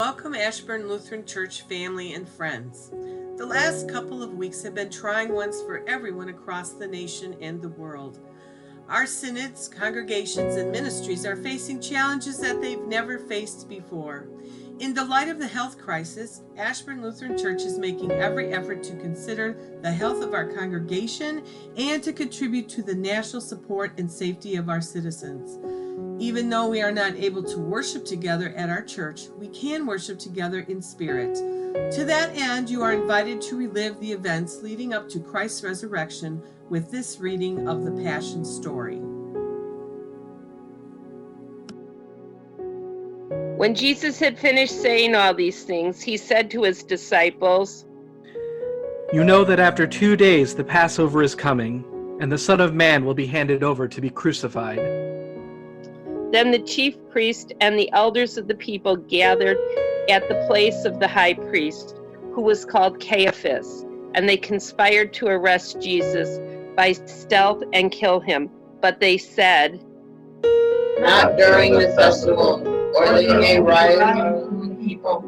Welcome, Ashburn Lutheran Church family and friends. The last couple of weeks have been trying ones for everyone across the nation and the world. Our synods, congregations, and ministries are facing challenges that they've never faced before. In the light of the health crisis, Ashburn Lutheran Church is making every effort to consider the health of our congregation and to contribute to the national support and safety of our citizens. Even though we are not able to worship together at our church, we can worship together in spirit. To that end, you are invited to relive the events leading up to Christ's resurrection with this reading of the Passion story. When Jesus had finished saying all these things, he said to his disciples, "You know that after 2 days the Passover is coming, and the Son of Man will be handed over to be crucified." Then the chief priest and the elders of the people gathered at the place of the high priest, who was called Caiaphas, and they conspired to arrest Jesus by stealth and kill him. But they said, "Not during the festival, or they may riot among the people."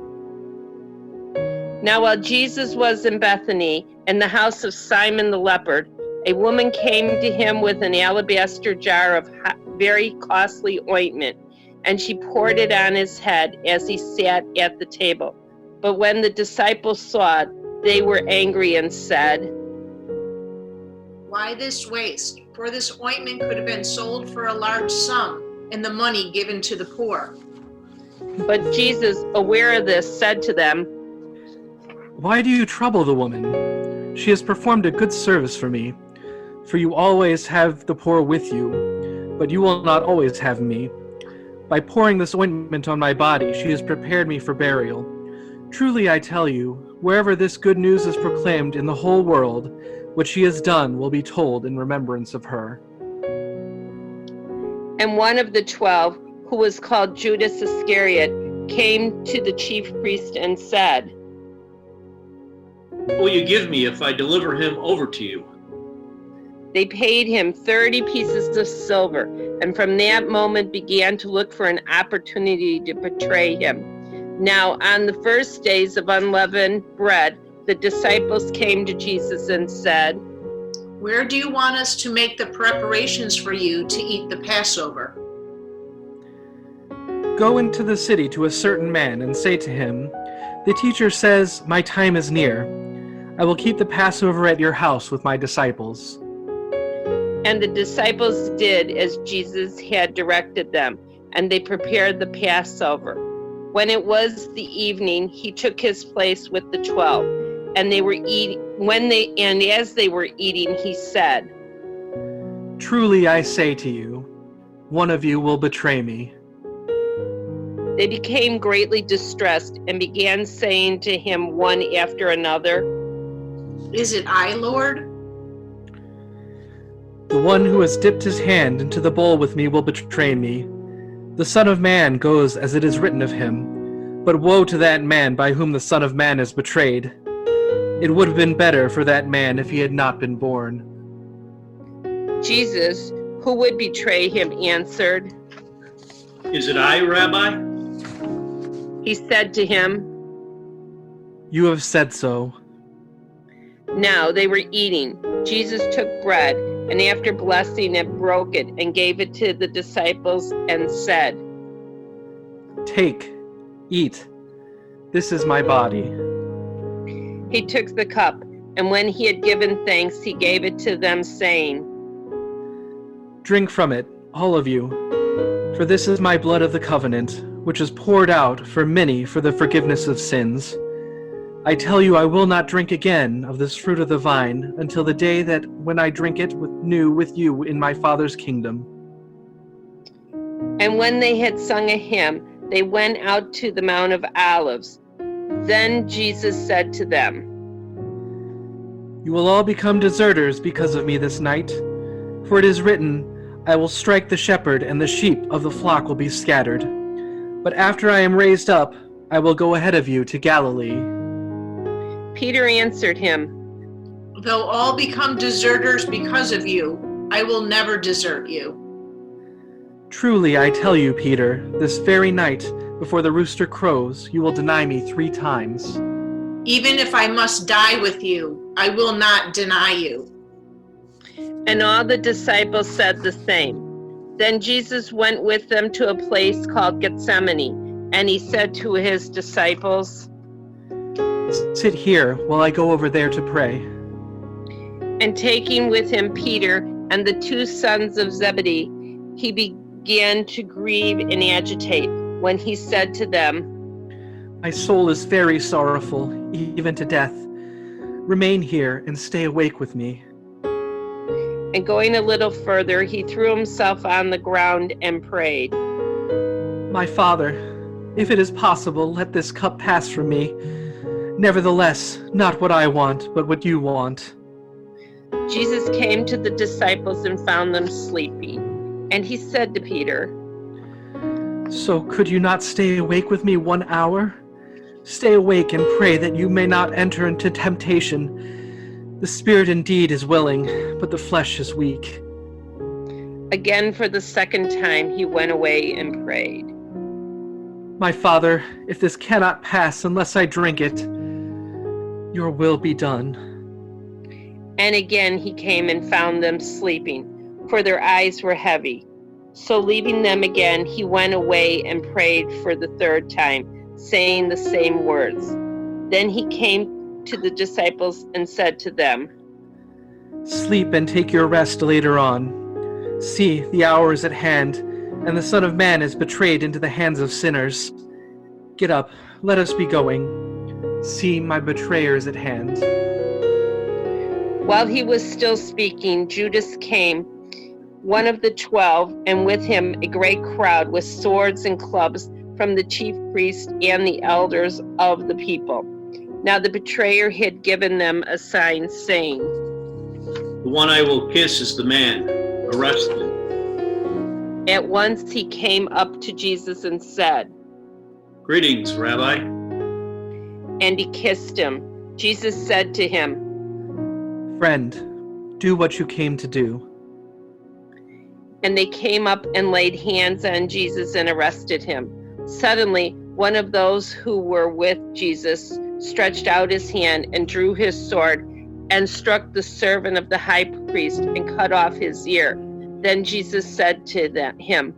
Now while Jesus was in Bethany, in the house of Simon the leper, a woman came to him with an alabaster jar of very costly ointment, and she poured it on his head as he sat at the table. But when the disciples saw it, they were angry and said, "Why this waste? For this ointment could have been sold for a large sum, and the money given to the poor." But Jesus, aware of this, said to them, "Why do you trouble the woman? She has performed a good service for me. For you always have the poor with you, but you will not always have me. By pouring this ointment on my body, she has prepared me for burial. Truly I tell you, wherever this good news is proclaimed in the whole world, what she has done will be told in remembrance of her." And one of the 12, who was called Judas Iscariot, came to the chief priest and said, "What will you give me if I deliver him over to you?" They paid him 30 pieces of silver, and from that moment began to look for an opportunity to betray him. Now, on the first days of unleavened bread, the disciples came to Jesus and said, "Where do you want us to make the preparations for you to eat the Passover?" "Go into the city to a certain man and say to him, 'The teacher says, my time is near. I will keep the Passover at your house with my disciples.'" And the disciples did as Jesus had directed them, and they prepared the Passover. When it was the evening, he took his place with the 12, and they were eating. As they were eating, he said, "Truly I say to you, one of you will betray me." They became greatly distressed and began saying to him one after another, "Is it I, Lord?" "The one who has dipped his hand into the bowl with me will betray me. The Son of Man goes as it is written of him, but woe to that man by whom the Son of Man is betrayed. It would have been better for that man if he had not been born." Jesus, who would betray him, answered, "Is it I, Rabbi?" He said to him, "You have said so." Now they were eating. Jesus took bread, and after blessing it, broke it and gave it to the disciples and said, "Take, eat. This is my body." He took the cup, and when he had given thanks, he gave it to them, saying, "Drink from it, all of you, for this is my blood of the covenant, which is poured out for many for the forgiveness of sins. I tell you, I will not drink again of this fruit of the vine until the day that when I drink it new with you in my Father's kingdom." And when they had sung a hymn, they went out to the Mount of Olives. Then Jesus said to them, "You will all become deserters because of me this night, for it is written, I will strike the shepherd, and the sheep of the flock will be scattered. But after I am raised up, I will go ahead of you to Galilee." Peter answered him, "Though all become deserters because of you, I will never desert you." "Truly I tell you, Peter, this very night, before the rooster crows, you will deny me 3 times. Even if I must die with you, I will not deny you. And all the disciples said the same. Then Jesus went with them to a place called Gethsemane, and he said to his disciples, Sit here while I go over there to pray. And taking with him Peter and the 2 sons of Zebedee, he began to grieve and agitate when he said to them, My soul is very sorrowful, even to death. Remain here and stay awake with me. And going a little further, he threw himself on the ground and prayed, My Father, if it is possible, let this cup pass from me. Nevertheless, not what I want, but what you want. Jesus came to the disciples and found them sleeping. And he said to Peter, So could you not stay awake with me 1 hour? Stay awake and pray that you may not enter into temptation. The spirit indeed is willing, but the flesh is weak. Again, for the 2nd time, he went away and prayed, My Father, if this cannot pass unless I drink it, your will be done. And again he came and found them sleeping, for their eyes were heavy. So leaving them again, he went away and prayed for the 3rd time, saying the same words. Then he came to the disciples and said to them, Sleep and take your rest later on. See, the hour is at hand, and the Son of Man is betrayed into the hands of sinners. Get up, let us be going. See, my betrayer is at hand. While he was still speaking, Judas came, one of the 12, and with him a great crowd with swords and clubs from the chief priests and the elders of the people. Now the betrayer had given them a sign, saying, The one I will kiss is the man. Arrest him. At once he came up to Jesus and said, Greetings, Rabbi. And he kissed him. Jesus said to him, Friend, do what you came to do. And they came up and laid hands on Jesus and arrested him. Suddenly, one of those who were with Jesus stretched out his hand and drew his sword and struck the servant of the high priest and cut off his ear. Then Jesus said to him,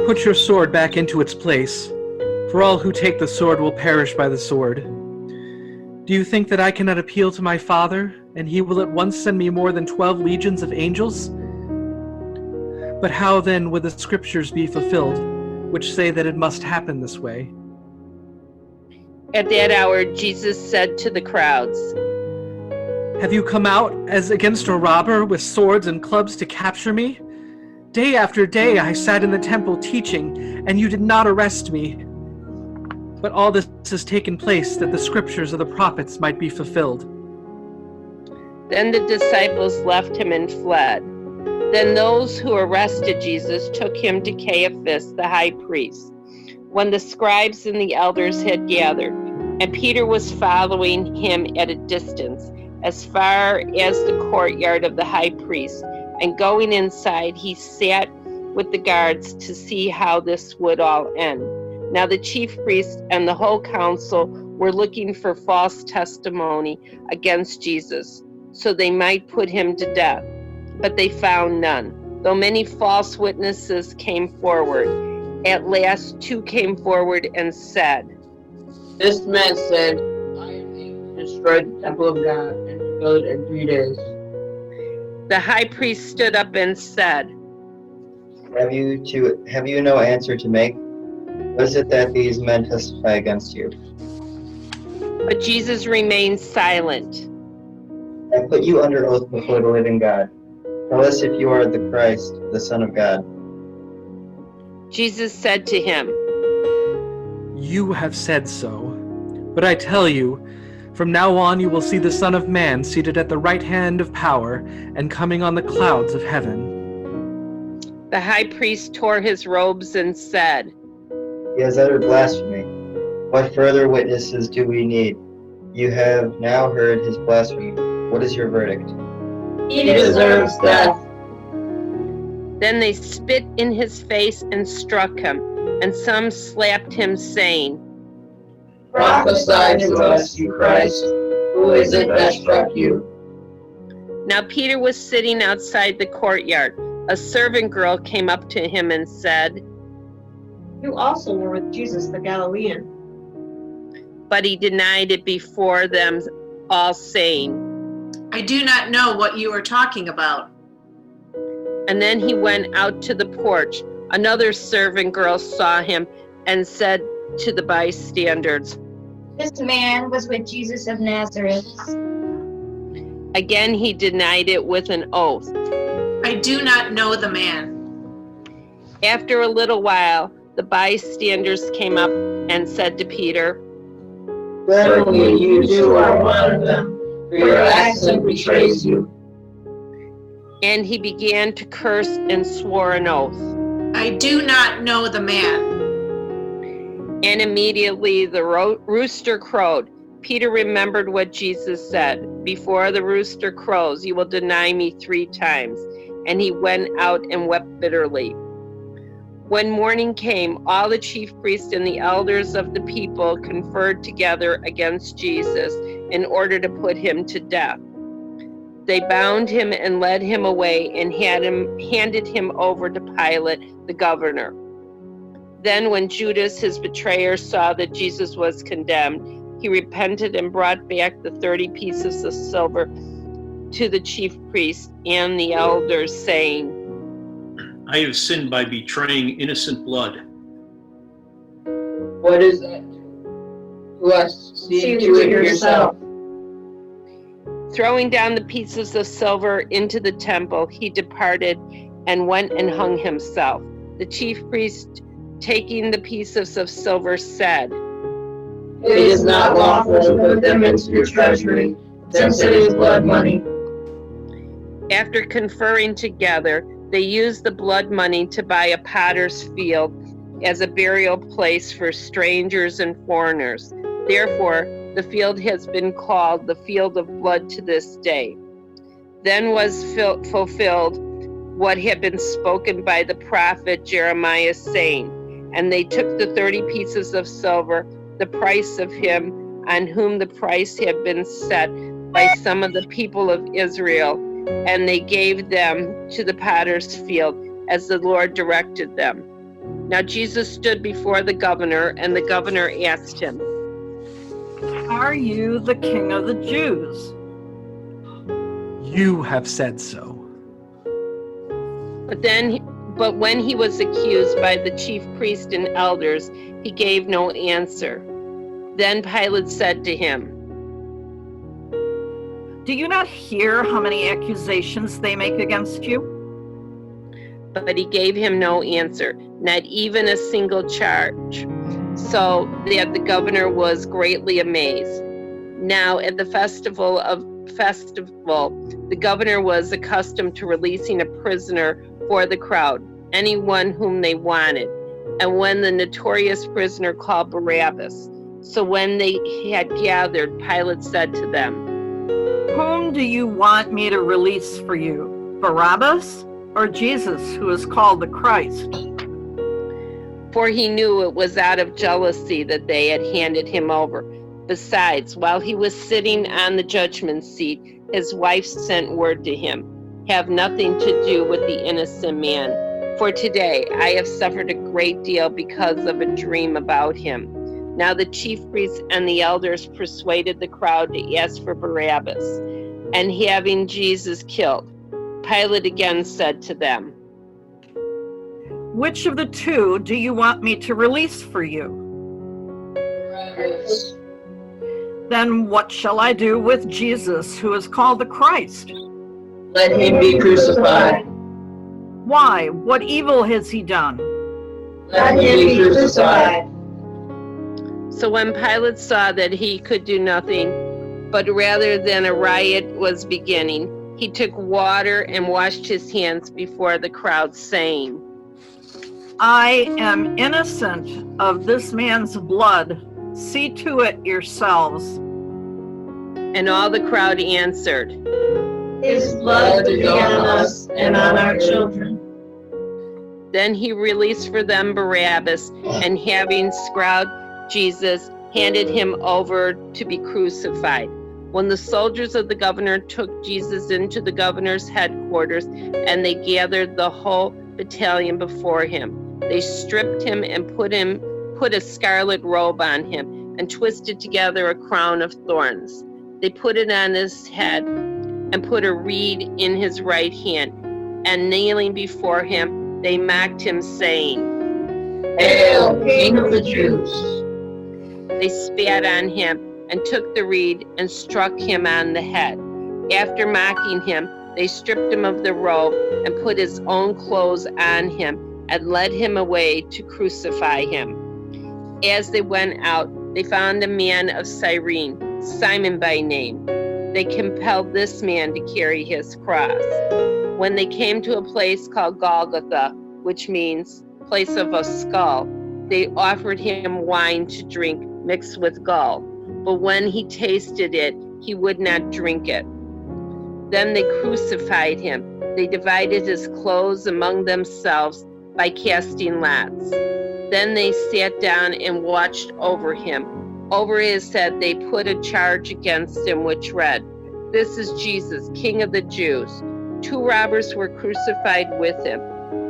Put your sword back into its place, for all who take the sword will perish by the sword. Do you think that I cannot appeal to my Father, and he will at once send me more than 12 legions of angels? But how then would the scriptures be fulfilled, which say that it must happen this way? At that hour, Jesus said to the crowds, Have you come out as against a robber with swords and clubs to capture me? Day after day I sat in the temple teaching, and you did not arrest me. But all this has taken place that the scriptures of the prophets might be fulfilled. Then the disciples left him and fled. Then those who arrested Jesus took him to Caiaphas, the high priest, when the scribes and the elders had gathered, and Peter was following him at a distance, as far as the courtyard of the high priest. And going inside, he sat with the guards to see how this would all end. Now the chief priest and the whole council were looking for false testimony against Jesus, so they might put him to death. But they found none, though many false witnesses came forward. At last 2 came forward and said, This man said, I am able to destroy the temple of God and rebuild it in 3 days. The high priest stood up and said, Have you no answer to make? What is it that these men testify against you? But Jesus remained silent. I put you under oath before the living God. Tell us if you are the Christ, the Son of God. Jesus said to him, You have said so. But I tell you, from now on you will see the Son of Man seated at the right hand of power and coming on the clouds of heaven. The high priest tore his robes and said, He has uttered blasphemy. What further witnesses do we need? You have now heard his blasphemy. What is your verdict? He deserves death. Then they spit in his face and struck him. and some slapped him, saying, Prophesy to us, you Christ. Who is it that struck you? Now Peter was sitting outside the courtyard. A servant girl came up to him and said, You also were with Jesus the Galilean. but he denied it before them all, saying, I do not know what you are talking about. And then he went out to the porch. Another servant girl saw him and said to the bystanders, This man was with Jesus of Nazareth. Again he denied it with an oath. I do not know the man. After a little while, the bystanders came up and said to Peter, Certainly you too are one of them, for your accent betrays you. and he began to curse and swore an oath. I do not know the man. And immediately the rooster crowed. Peter remembered what Jesus said, Before the rooster crows, you will deny me 3 times. And he went out and wept bitterly. When morning came, all the chief priests and the elders of the people conferred together against Jesus in order to put him to death. They bound him and led him away and handed him over to Pilate, the governor. Then when Judas, his betrayer, saw that Jesus was condemned, he repented and brought back the 30 pieces of silver to the chief priests and the elders, saying, I have sinned by betraying innocent blood. What is that to us? See to it yourself. Throwing down the pieces of silver into the temple, he departed and went and hung himself. The chief priest, taking the pieces of silver, said, It is not lawful to put them into your treasury, since it is blood money. After conferring together, they used the blood money to buy a potter's field as a burial place for strangers and foreigners. Therefore, the field has been called the Field of Blood to this day. Then was fulfilled what had been spoken by the prophet Jeremiah, saying, And they took the 30 pieces of silver, the price of him on whom the price had been set by some of the people of Israel, and they gave them to the potter's field as the Lord directed them. Now Jesus stood before the governor, and the governor asked him, Are you the king of the Jews? You have said so. But when he was accused by the chief priest and elders, he gave no answer. Then Pilate said to him, Do you not hear how many accusations they make against you? But he gave him no answer, not even a single charge, so that the governor was greatly amazed. Now at the festival, the governor was accustomed to releasing a prisoner for the crowd, anyone whom they wanted, and when the notorious prisoner called Barabbas. So when they had gathered, Pilate said to them, Whom do you want me to release for you, Barabbas or Jesus, who is called the Christ? For he knew it was out of jealousy that they had handed him over. Besides, while he was sitting on the judgment seat, his wife sent word to him, Have nothing to do with the innocent man, for today I have suffered a great deal because of a dream about him. Now the chief priests and the elders persuaded the crowd to ask for Barabbas, and having Jesus killed, Pilate again said to them, Which of the two do you want me to release for you? Barabbas. Then what shall I do with Jesus, who is called the Christ? Let him be crucified. Why? What evil has he done? Let him be crucified. So when Pilate saw that he could do nothing, but rather than a riot was beginning, he took water and washed his hands before the crowd, saying, I am innocent of this man's blood. See to it yourselves. And all the crowd answered, His blood be on us and on our children. Then he released for them Barabbas, and having scourged Jesus, handed him over to be crucified. When the soldiers of the governor took Jesus into the governor's headquarters, and they gathered the whole battalion before him, they stripped him and put a scarlet robe on him, and twisted together a crown of thorns. They put it on his head, and put a reed in his right hand, and kneeling before him, they mocked him, saying, Hail, King of the Jews! They spat on him and took the reed and struck him on the head. After mocking him, they stripped him of the robe and put his own clothes on him and led him away to crucify him. As they went out, they found a man of Cyrene, Simon by name. They compelled this man to carry his cross. When they came to a place called Golgotha, which means place of a skull, they offered him wine to drink mixed with gall. But when he tasted it, he would not drink it. Then they crucified him. They divided his clothes among themselves by casting lots. Then they sat down and watched over him. Over his head they put a charge against him which read, "This is Jesus, King of the Jews." 2 robbers were crucified with him,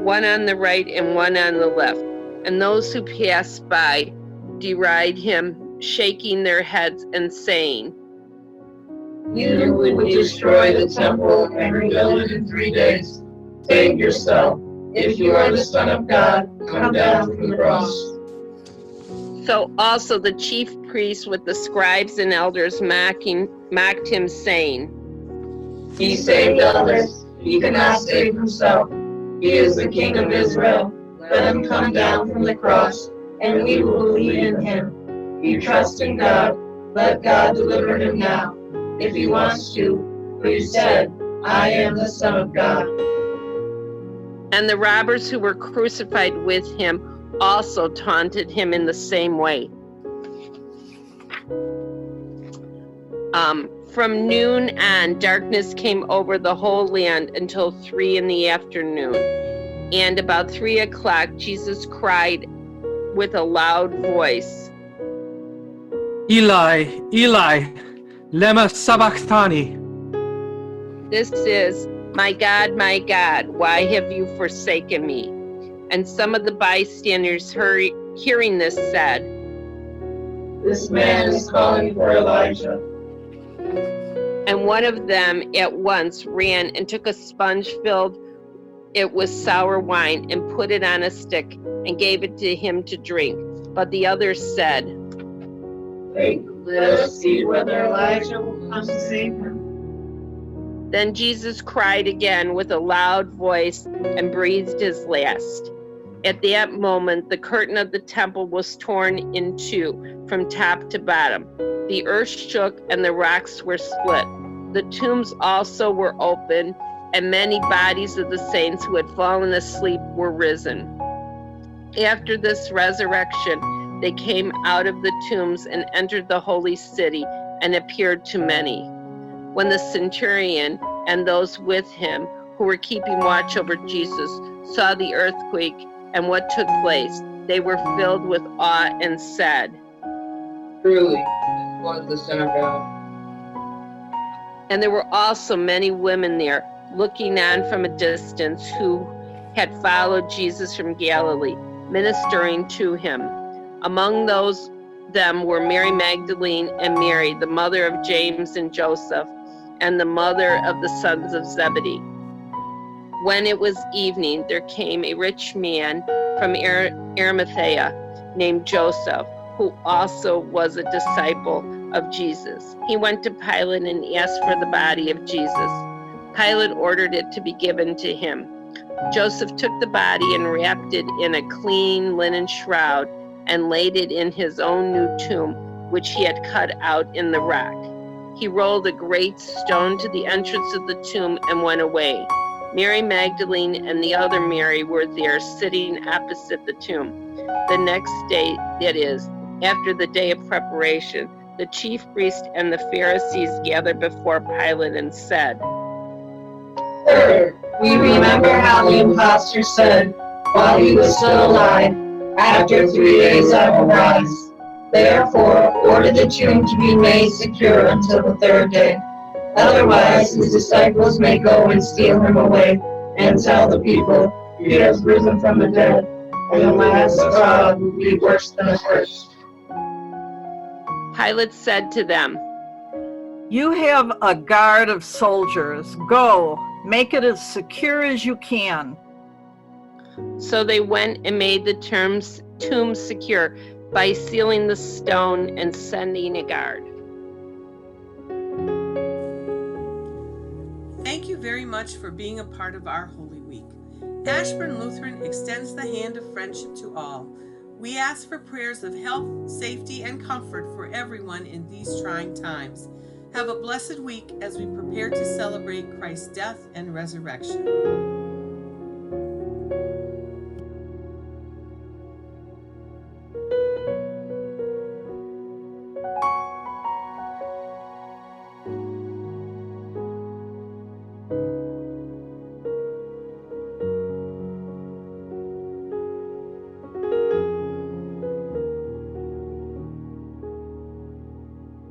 one on the right and one on the left. And those who passed by derided him, shaking their heads and saying, You would destroy the temple and rebuild it in 3 days. Save yourself. If you are the Son of God, come down from the cross. So also the chief priests with the scribes and elders mocked him, saying, He saved others. He cannot save himself. He is the King of Israel. Let him come down from the cross, and we will believe in him. You trust in God. Let God deliver him now, if he wants to, for he said, I am the Son of God. And the robbers who were crucified with him also taunted him in the same way. From noon on, darkness came over the whole land until 3 p.m. And about 3 o'clock, Jesus cried with a loud voice, Eli, Eli, lema sabachthani. This is, my God, why have you forsaken me? And some of the bystanders hearing this said, This man is calling for Elijah. And one of them at once ran and took a sponge filled it with sour wine and put it on a stick and gave it to him to drink. But the others said, Wait, let us see whether Elijah will come to save him. Then Jesus cried again with a loud voice and breathed his last. At that moment, the curtain of the temple was torn in two from top to bottom. The earth shook and the rocks were split. The tombs also were opened, and many bodies of the saints who had fallen asleep were risen. After this resurrection, they came out of the tombs and entered the holy city and appeared to many. When the centurion and those with him who were keeping watch over Jesus saw the earthquake and what took place, they were filled with awe and said, Truly, this was the Son of God. And there were also many women there, looking on from a distance, who had followed Jesus from Galilee, ministering to him. Among them were Mary Magdalene and Mary, the mother of James and Joseph, and the mother of the sons of Zebedee. When it was evening, there came a rich man from Arimathea named Joseph, who also was a disciple of Jesus. He went to Pilate and asked for the body of Jesus. Pilate ordered it to be given to him. Joseph took the body and wrapped it in a clean linen shroud and laid it in his own new tomb, which he had cut out in the rock. He rolled a great stone to the entrance of the tomb and went away. Mary Magdalene and the other Mary were there, sitting opposite the tomb. The next day, that is, after the day of preparation, the chief priest and the Pharisees gathered before Pilate and said, Sir, we remember how the impostor said, while he was still alive. After 3 days I will rise. Therefore, order the tomb to be made secure until the third day. Otherwise, his disciples may go and steal him away and tell the people, he has risen from the dead, and the last fraud will be worse than the first. Pilate said to them, You have a guard of soldiers. Go, make it as secure as you can. So they went and made the tomb secure by sealing the stone and sending a guard. Thank you very much for being a part of our Holy Week. Ashburn Lutheran extends the hand of friendship to all. We ask for prayers of health, safety, and comfort for everyone in these trying times. Have a blessed week as we prepare to celebrate Christ's death and resurrection.